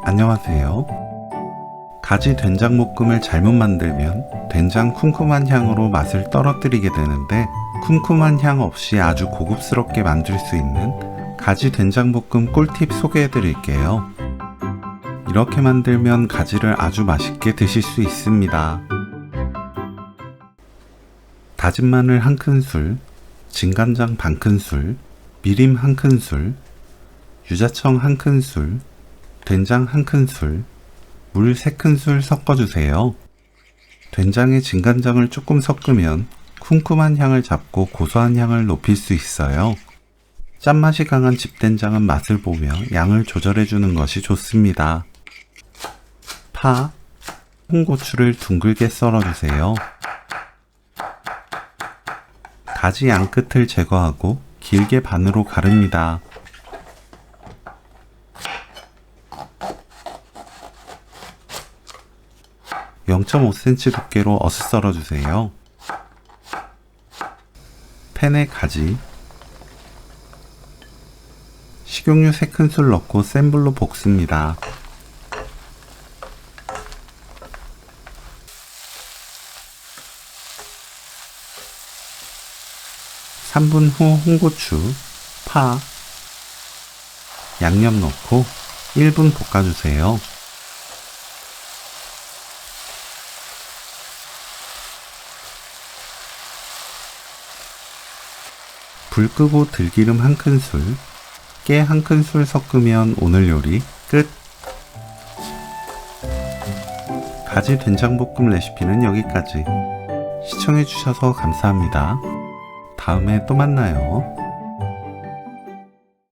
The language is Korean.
안녕하세요. 가지 된장볶음을 잘못 만들면 된장 쿰쿰한 향으로 맛을 떨어뜨리게 되는데, 쿰쿰한 향 없이 아주 고급스럽게 만들 수 있는 가지 된장볶음 꿀팁 소개해 드릴게요. 이렇게 만들면 가지를 아주 맛있게 드실 수 있습니다. 다진 마늘 1큰술, 진간장 반큰술, 미림 1큰술, 유자청 1큰술, 된장 1큰술, 물 3큰술 섞어주세요. 된장에 진간장을 조금 섞으면 쿰쿰한 향을 잡고 고소한 향을 높일 수 있어요. 짠맛이 강한 집된장은 맛을 보며 양을 조절해주는 것이 좋습니다. 파, 홍고추를 둥글게 썰어주세요. 가지 양끝을 제거하고 길게 반으로 가릅니다. (0.5cm) 두께로 어슷 썰어주세요. 팬에 가지, 식용유 3큰술 넣고 센 불로 볶습니다. 3분 후 홍고추, 파, 양념 넣고 1분 볶아주세요. 불 끄고 들기름 1큰술, 깨 1큰술 섞으면 오늘 요리 끝! 가지 된장볶음 레시피는 여기까지. 시청해주셔서 감사합니다. 다음에 또 만나요.